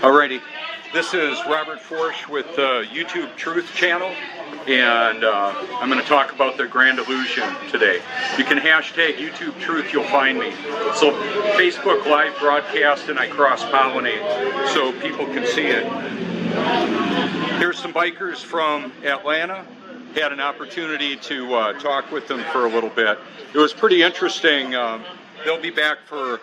Alrighty, this is Robert Forsch with the YouTube Truth channel, and I'm going to talk about the Grand Illusion today. You can hashtag YouTube Truth, you'll find me. So Facebook live broadcast, and I cross-pollinate so people can see it. Here's some bikers from Atlanta. Had an opportunity to talk with them for a little bit. It was pretty interesting. They'll be back for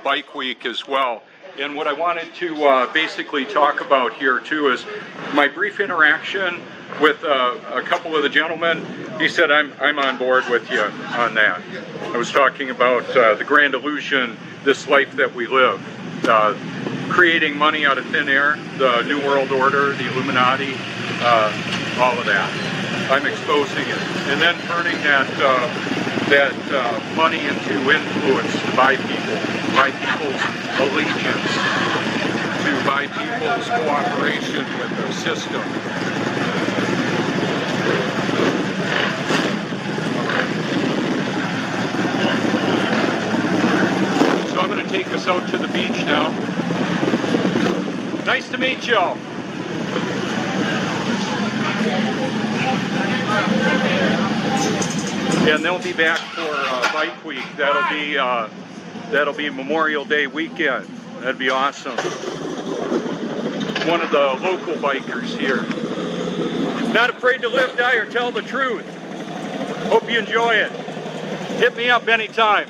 Bike Week as well. And what I wanted to basically talk about here too is my brief interaction with a couple of the gentlemen. He said, I'm on board with you on that. I was talking about the Grand Illusion, this life that we live. Creating money out of thin air, the New World Order, the Illuminati, all of that. I'm exposing it. And then turning that money into influence by people, by people's allegiance, to by people's cooperation with the system. So I'm going to take us out to the beach now. Nice to meet y'all. And they'll be back for Bike Week. That'll be Memorial Day weekend. That'd be awesome. One of the local bikers here. Not afraid to live, die, or tell the truth. Hope you enjoy it. Hit me up anytime.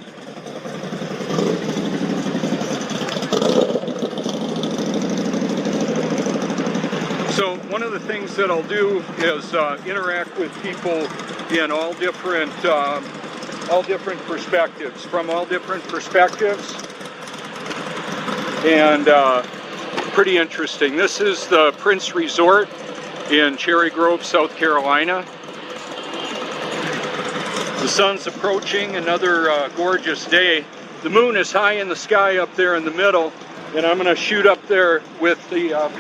So one of the things that I'll do is interact with people in all different perspectives, from all different perspectives, and pretty interesting. This is the Prince Resort in Cherry Grove, South Carolina. The sun's approaching, another gorgeous day. The moon is high in the sky up there in the middle, and I'm going to shoot up there with the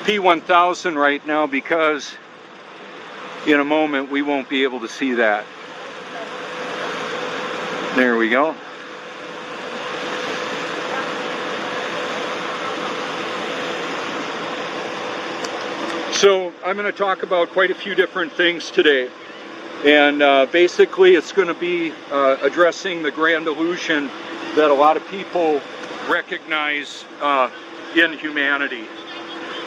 P1000 right now because in a moment we won't be able to see that. There we go. So I'm going to talk about quite a few different things today, and basically it's going to be addressing the Grand Illusion that a lot of people recognize in humanity.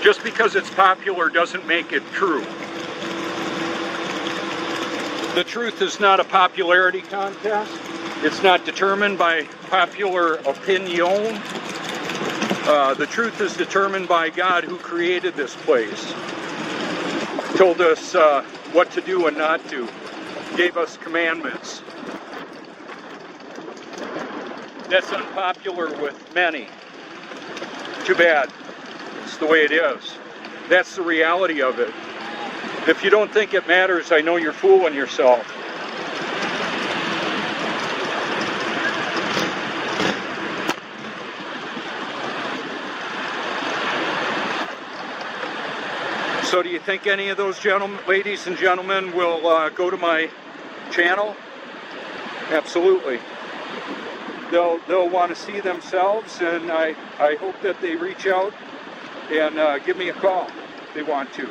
Just because it's popular doesn't make it true. The truth is not a popularity contest. It's not determined by popular opinion. The truth is determined by God, who created this place. Told us what to do and not do. Gave us commandments. That's unpopular with many. Too bad. It's the way it is. That's the reality of it. If you don't think it matters, I know you're fooling yourself. So do you think any of those ladies and gentlemen will go to my channel? Absolutely. They'll want to see themselves, and I hope that they reach out and give me a call if they want to.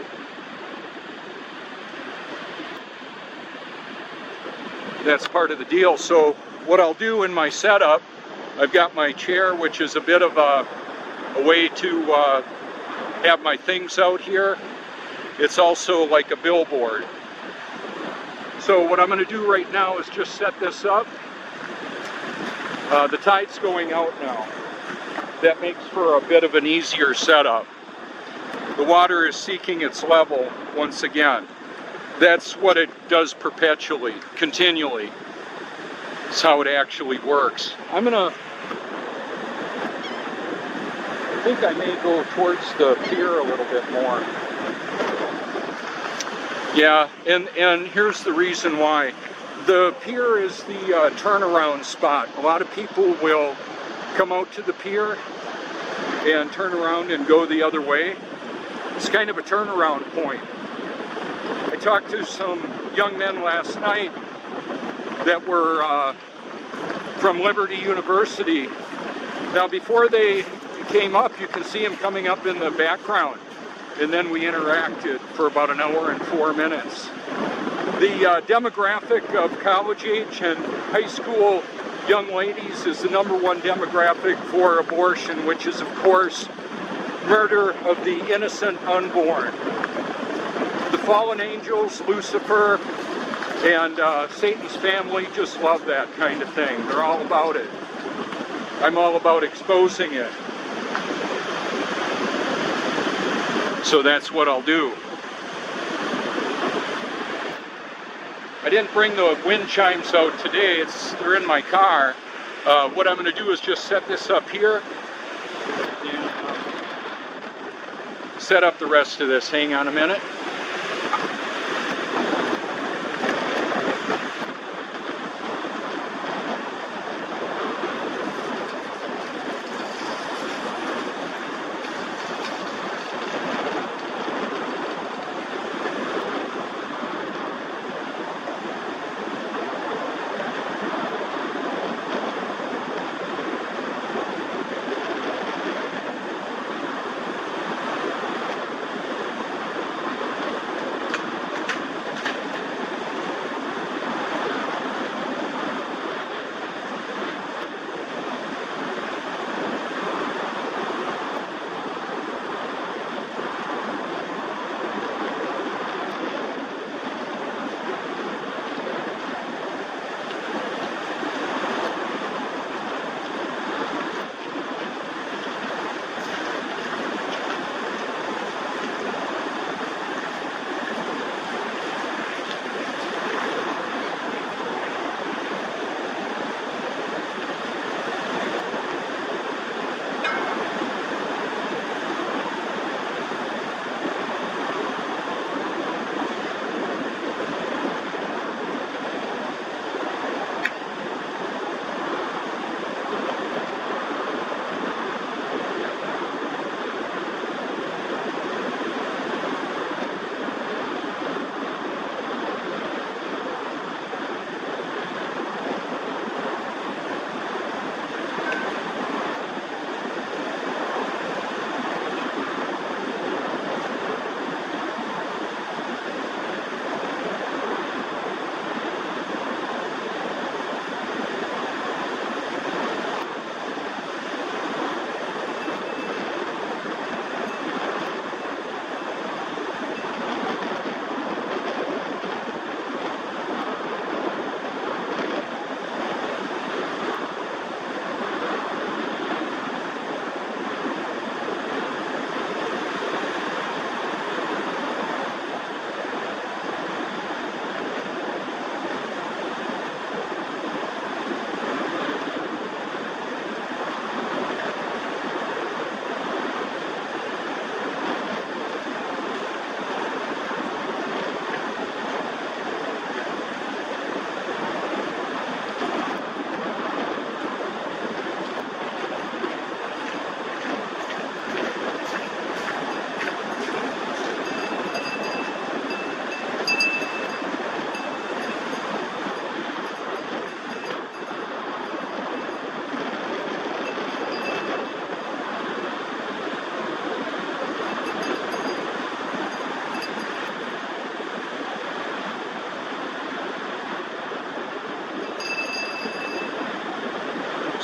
That's part of the deal. So what I'll do in my setup, I've got my chair, which is a bit of a way to have my things out here. It's also like a billboard. So what I'm going to do right now is just set this up. The tide's going out now. That makes for a bit of an easier setup. The water is seeking its level once again. That's what it does perpetually, continually. That's how it actually works. I think I may go towards the pier a little bit more. Yeah, and here's the reason why. The pier is the turnaround spot. A lot of people will come out to the pier and turn around and go the other way. It's kind of a turnaround point. I talked to some young men last night that were from Liberty University. Now before they came up, you can see him coming up in the background. And then we interacted for about an hour and 4 minutes. The demographic of college age and high school young ladies is the #1 demographic for abortion, which is, of course, murder of the innocent unborn. The fallen angels, Lucifer, and Satan's family just love that kind of thing. They're all about it. I'm all about exposing it. So that's what I'll do. I didn't bring the wind chimes out today. They're in my car. What I'm going to do is just set this up here and set up the rest of this. Hang on a minute.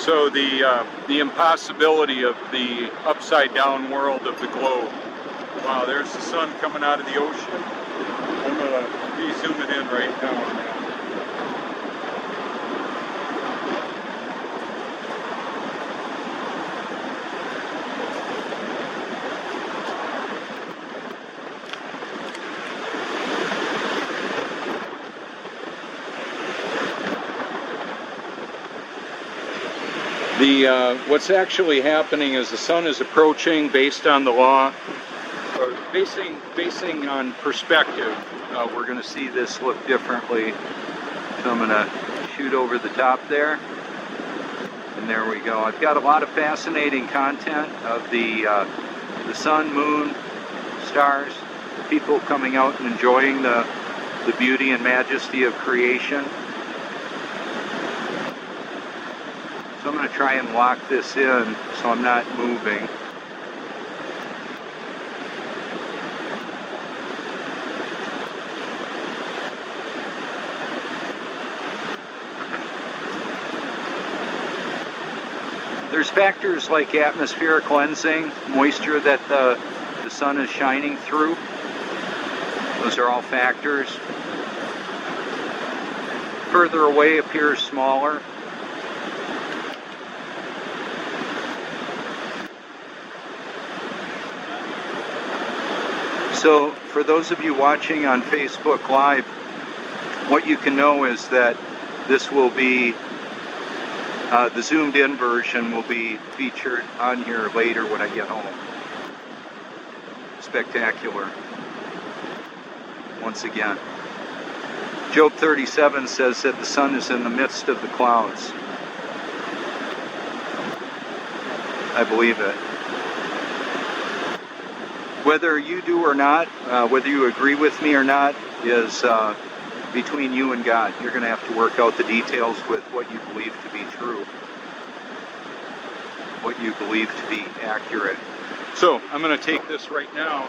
So the impossibility of the upside down world of the globe. Wow, there's the sun coming out of the ocean. I'm going to be zooming in right now on that. What's actually happening is the sun is approaching based on the law, or basing on perspective. We're going to see this look differently. So I'm going to shoot over the top there. And there we go. I've got a lot of fascinating content of the sun, moon, stars, people coming out and enjoying the beauty and majesty of creation. So I'm going going to try and lock this in so I'm not moving. There's factors like atmospheric lensing, moisture that the sun is shining through. Those are all factors. Further away appears smaller. So for those of you watching on Facebook Live, what you can know is that this will be the zoomed in version will be featured on here later when I get home. Spectacular. Once again. Job 37 says that the sun is in the midst of the clouds. I believe it. Whether you do or not, whether you agree with me or not, is between you and God. You're going to have to work out the details with what you believe to be true, what you believe to be accurate. So I'm going to take this right now,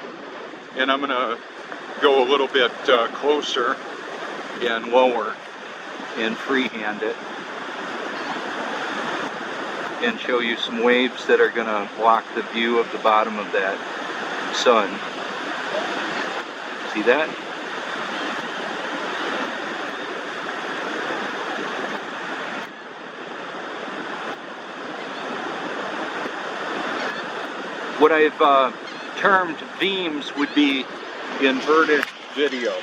and I'm going to go a little bit closer and lower and freehand it and show you some waves that are going to block the view of the bottom of that sun. See that? What I've termed beams would be inverted video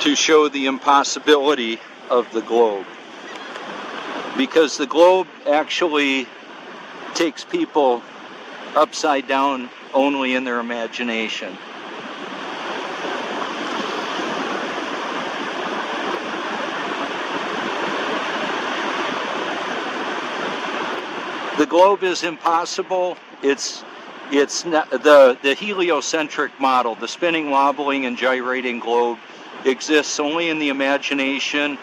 to show the impossibility of the globe. Because the globe actually takes people upside down only in their imagination. The globe is impossible. It's not, the heliocentric model, the spinning, wobbling, and gyrating globe, exists only in the imagination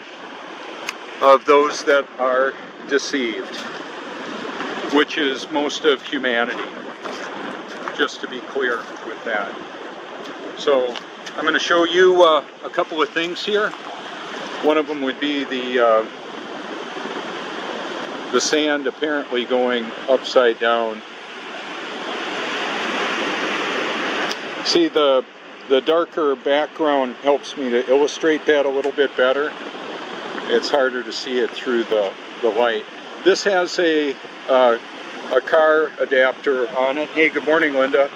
of those that are deceived, which is most of humanity, just to be clear with that. So I'm going to show you a couple of things here. One of them would be the sand apparently going upside down. See, the darker background helps me to illustrate that a little bit better. It's harder to see it through the light. This has a car adapter on it. Hey, good morning, Linda.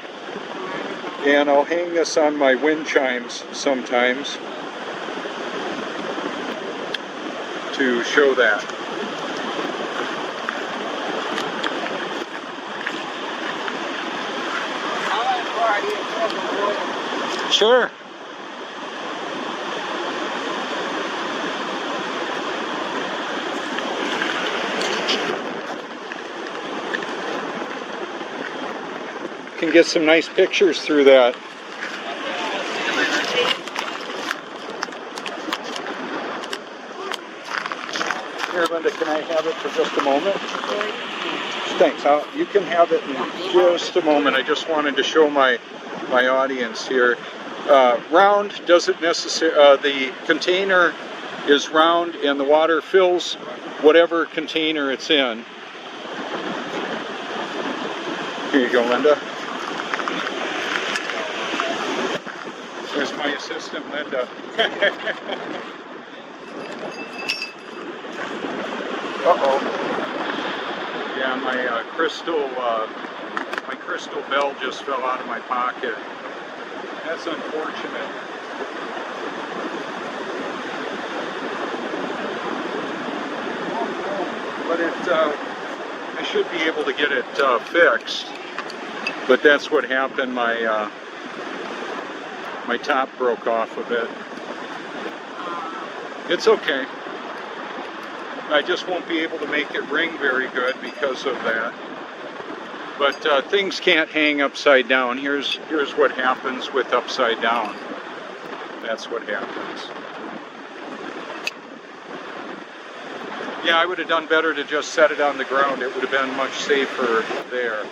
And I'll hang this on my wind chimes sometimes to show that. Sure. Can get some nice pictures through that. Here, Linda, can I have it for just a moment? Thanks. You can have it in just a moment. I just wanted to show my audience here. Round doesn't necessarily, the container is round and the water fills whatever container it's in. Here you go, Linda. There's my assistant, Linda. Uh-oh. Yeah, my crystal bell just fell out of my pocket. That's unfortunate. But I should be able to get it fixed. But that's what happened. My top broke off a bit. It's okay. I just won't be able to make it ring very good because of that. But things can't hang upside down. Here's what happens with upside down. That's what happens. Yeah, I would have done better to just set it on the ground. It would have been much safer there.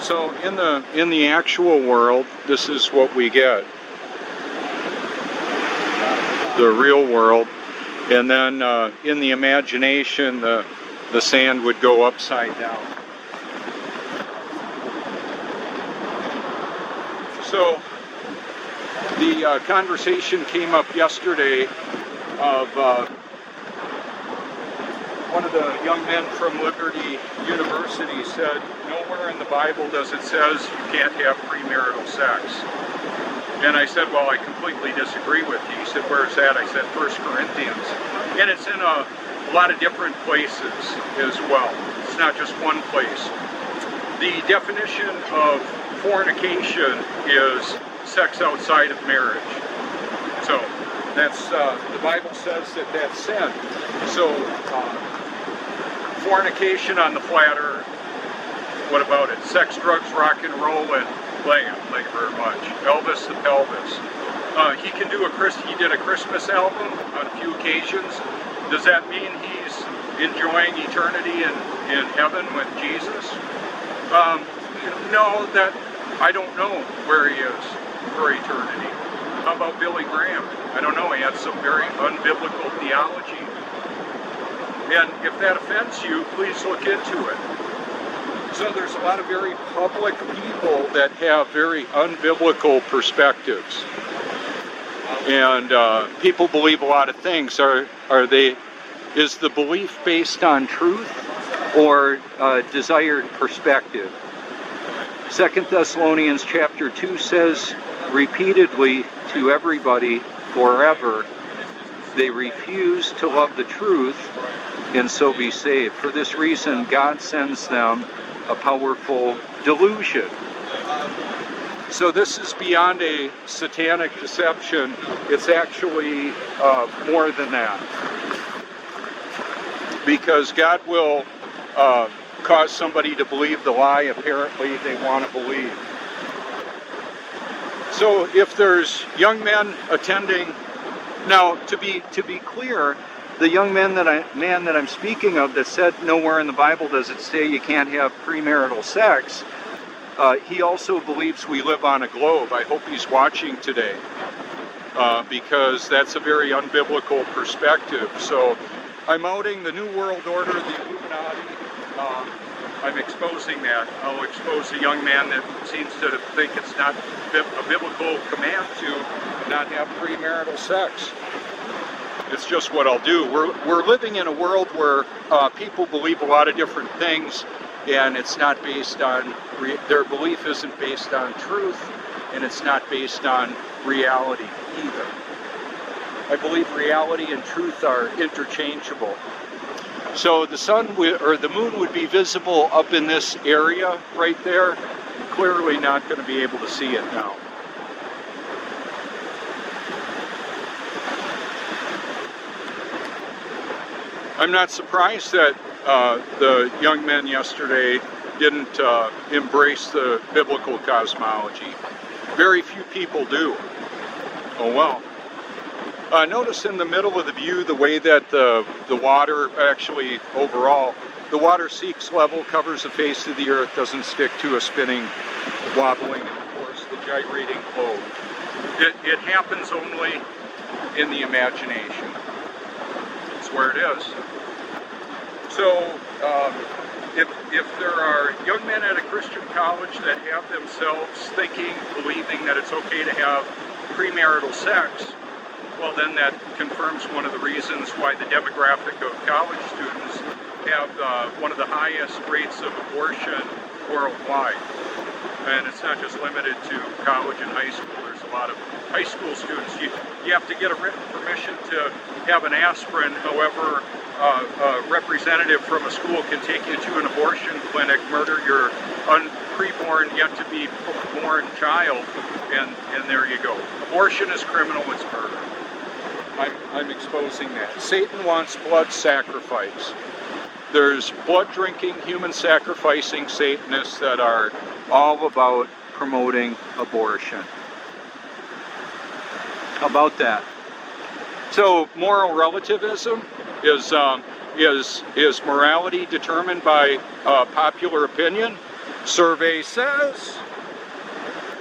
So in the actual world, this is what we get. The real world. And then in the imagination, the sand would go upside down. So the conversation came up yesterday of one of the young men from Liberty University said, nowhere in the Bible does it says you can't have premarital sex. And I said, well, I completely disagree with you. He said, where's that? I said, 1 Corinthians. And it's in a lot of different places as well. It's not just one place. The definition of fornication is sex outside of marriage. So that's, the Bible says that that's sin. So fornication on the flat earth. What about it? Sex, drugs, rock and roll, and blam. Thank you very much. Elvis the Pelvis. He did a Christmas album on a few occasions. Does that mean he's enjoying eternity in heaven with Jesus? No, that I don't know where he is for eternity. How about Billy Graham? I don't know. He had some very unbiblical theology. And if that offends you, please look into it. So there's a lot of very public people that have very unbiblical perspectives. And people believe a lot of things. Is the belief based on truth or desired perspective? 2 Thessalonians chapter 2 says repeatedly to everybody forever, they refuse to love the truth and so be saved. For this reason, God sends them a powerful delusion. So this is beyond a satanic deception. It's actually more than that. Because God will cause somebody to believe the lie apparently they want to believe. So if there's young men attending, now to be clear, the young man that I'm speaking of that said nowhere in the Bible does it say you can't have premarital sex, he also believes we live on a globe. I hope he's watching today because that's a very unbiblical perspective. So I'm outing the New World Order, the Illuminati. I'm exposing that. I'll expose a young man that seems to think it's not a biblical command to not have premarital sex. It's just what I'll do. We're living in a world where people believe a lot of different things, and it's not based on, their belief isn't based on truth, and it's not based on reality either. I believe reality and truth are interchangeable. So the sun or the moon would be visible up in this area right there. Clearly not going to be able to see it now. I'm not surprised that the young men yesterday didn't embrace the biblical cosmology. Very few people do. Oh well. Notice in the middle of the view the way that the water, actually overall, the water seeks level, covers the face of the earth, doesn't stick to a spinning, wobbling, and of course the gyrating globe. It happens only in the imagination. It's where it is. So if there are young men at a Christian college that have themselves thinking, believing that it's okay to have premarital sex, well then that confirms one of the reasons why the demographic of college students have one of the highest rates of abortion worldwide. And it's not just limited to college and high school. There's a lot of high school students. You have to get a written permission to have an aspirin. However, a representative from a school can take you to an abortion clinic, murder your preborn, yet to be born child, and there you go. Abortion is criminal, it's murder. I'm exposing that. Satan wants blood sacrifice. There's blood drinking, human sacrificing Satanists that are all about promoting abortion. How about that? So moral relativism is morality determined by popular opinion? Survey says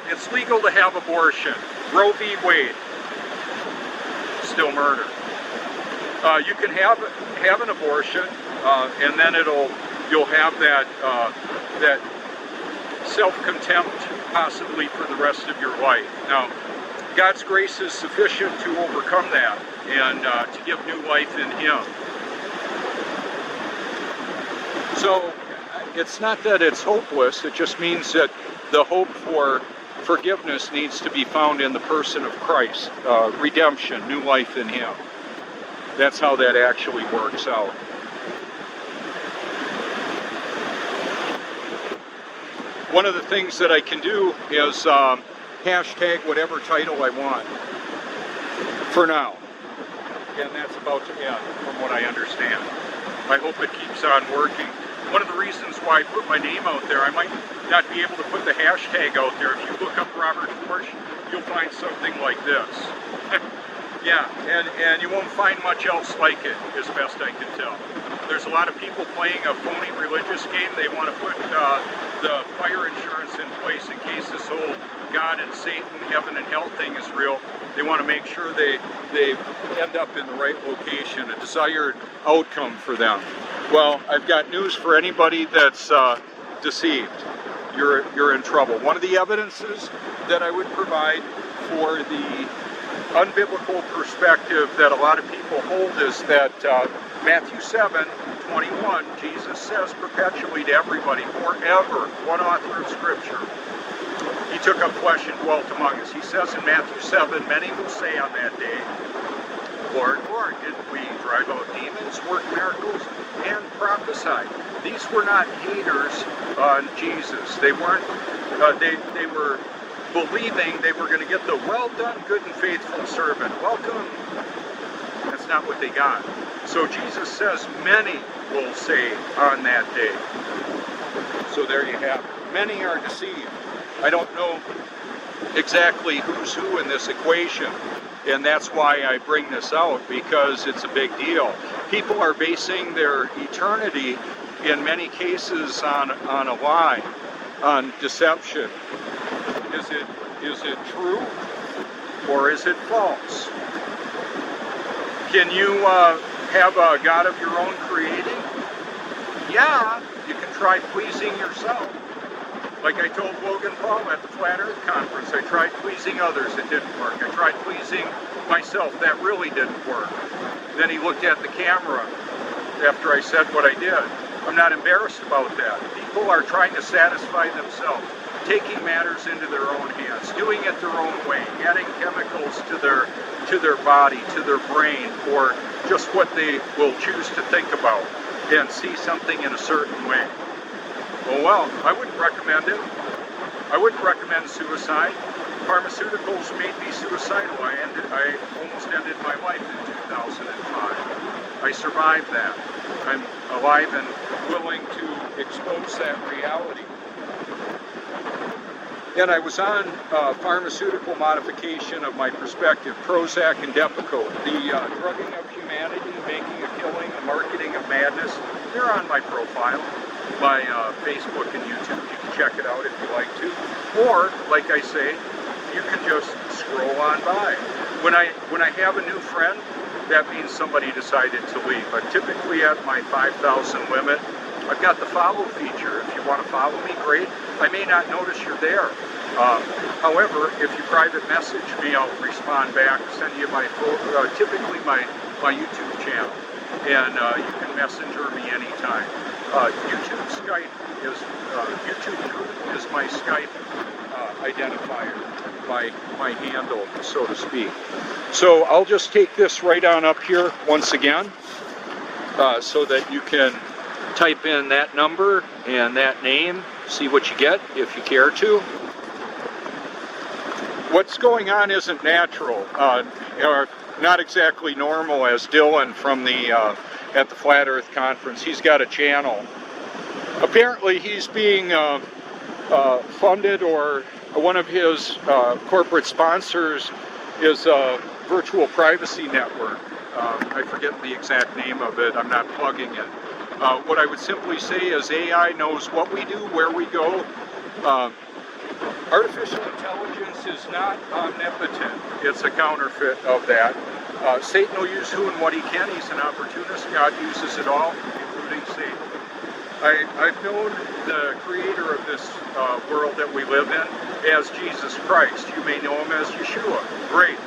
it's legal to have abortion. Roe v. Wade, still murder. You can have an abortion, and then you'll have that self-contempt possibly for the rest of your life. Now, God's grace is sufficient to overcome that and to give new life in Him. So it's not that it's hopeless, it just means that the hope for forgiveness needs to be found in the person of Christ. Redemption, new life in Him. That's how that actually works out. One of the things that I can do is hashtag whatever title I want for now. And that's about to end from what I understand. I hope it keeps on working. One of the reasons why I put my name out there, I might not be able to put the hashtag out there. If you look up Robert Forsh, you'll find something like this. Yeah, and you won't find much else like it, as best I can tell. There's a lot of people playing a phony religious game. They want to put the fire insurance in place in case this whole God and Satan, heaven and hell thing is real. They want to make sure they end up in the right location, a desired outcome for them. Well, I've got news for anybody that's deceived. You're in trouble. One of the evidences that I would provide for the unbiblical perspective that a lot of people hold is that Matthew 7:21, Jesus says perpetually to everybody, forever, one author of Scripture. He took up flesh and dwelt among us. He says in Matthew 7, many will say on that day, Lord, Lord, didn't we drive out demons, work miracles, and prophesy? These were not haters on Jesus. They weren't. They were believing they were going to get the well done, good and faithful servant. Welcome. That's not what they got. So Jesus says many will say on that day. So there you have it. Many are deceived. I don't know exactly who's who in this equation, and that's why I bring this out, because it's a big deal. People are basing their eternity in many cases on a lie, on deception. Is it true or is it false? Can you have a God of your own creating? Yeah, you can try pleasing yourself. Like I told Logan Paul at the Flat Earth Conference, I tried pleasing others, it didn't work. I tried pleasing myself, that really didn't work. Then he looked at the camera after I said what I did. I'm not embarrassed about that. People are trying to satisfy themselves, taking matters into their own hands, doing it their own way, adding chemicals to their body, to their brain, or just what they will choose to think about and see something in a certain way. Oh well, I wouldn't recommend it. I wouldn't recommend suicide. Pharmaceuticals made me suicidal. I almost ended my life in 2005. I survived that. I'm alive and willing to expose that reality. And I was on pharmaceutical modification of my perspective, Prozac and Depakote. The drugging of humanity, making a killing, the marketing of madness, they're on my profile, my Facebook and YouTube. You can check it out if you like to. Or, like I say, you can just scroll on by. When I have a new friend, that means somebody decided to leave. I'm typically at my 5,000 limit. I've got the follow feature. If you want to follow me, great. I may not notice you're there. However, if you private message me, I'll respond back, send you my typically my YouTube channel, and you can messenger me anytime. YouTube Skype is YouTube Truth is my Skype identifier, my handle, so to speak. So I'll just take this right on up here once again, so that you can type in that number and that name, see what you get if you care to. What's going on isn't natural. not exactly normal as Dylan from the at the Flat Earth Conference. He's got a channel. Apparently he's being funded, or one of his corporate sponsors is a virtual privacy network. I forget the exact name of it. I'm not plugging it. What I would simply say is AI knows what we do, where we go. Artificial intelligence is not omnipotent. It's a counterfeit of that. Satan will use who and what he can. He's an opportunist. God uses it all, including Satan. I've known the creator of this world that we live in as Jesus Christ. You may know him as Yeshua. Great.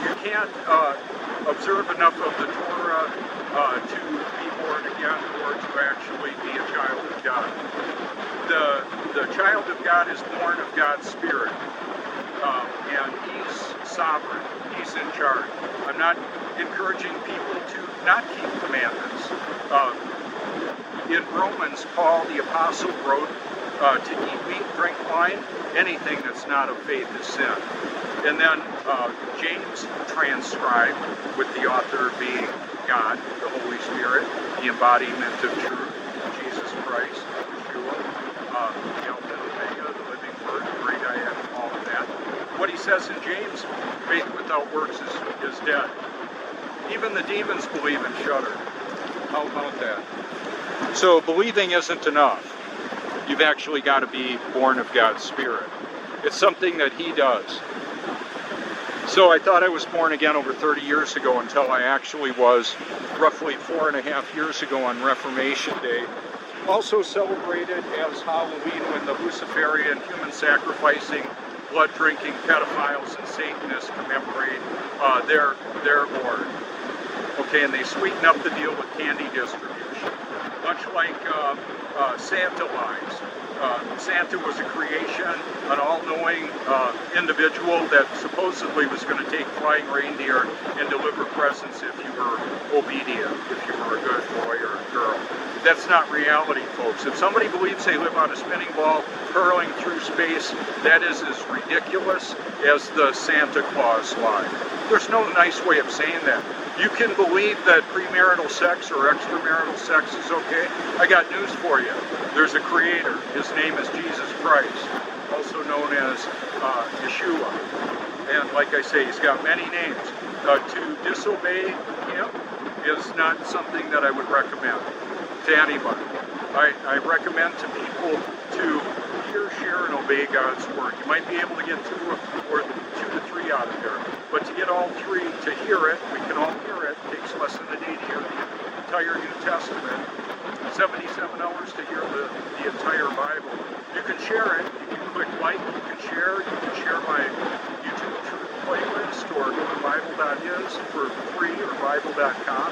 You can't observe enough of the Torah to be born again or to actually be a child of God. The child of God is born of God's Spirit, and he's sovereign. He's in charge. I'm not encouraging people to not keep commandments. In Romans, Paul the Apostle wrote to eat meat, drink wine, anything that's not of faith is sin. And then James transcribed, with the author being God, the Holy Spirit, the embodiment of truth, Jesus Christ, Yeshua, the Alpha and Omega, the living Word, the great I am, all of that. What he says in James, faith without works is dead. Even the demons believe and shudder. How about that? So believing isn't enough. You've actually got to be born of God's Spirit. It's something that he does. So I thought I was born again over 30 years ago until I actually was roughly 4.5 years ago on Reformation Day. Also celebrated as Halloween, when the Luciferian, human-sacrificing, blood-drinking pedophiles and Satanists commemorate their Lord. Okay, and they sweeten up the deal with candy distribution. Much like Santa lies. Santa was a creation, an all-knowing individual that supposedly was going to take flying reindeer and deliver presents if you were obedient, if you were a good boy or a girl. That's not reality, folks. If somebody believes they live on a spinning ball hurling through space, that is as ridiculous as the Santa Claus lie. There's no nice way of saying that. You can believe that premarital sex or extramarital sex is okay. I got news for you. There's a creator. His name is Jesus Christ, also known as Yeshua. And like I say, he's got many names. To disobey him is not something that I would recommend to anybody. I recommend to people to hear, share, and obey God's word. You might be able to get 2 to 3 out of there, but to get all 3, to hear it, we can all hear it. It takes less than a day to hear the entire New Testament. 77 hours to hear the entire Bible. You can share it. You can click like. You can share. You can share my YouTube Truth playlist, or go to Bible.is for free, or Bible.com.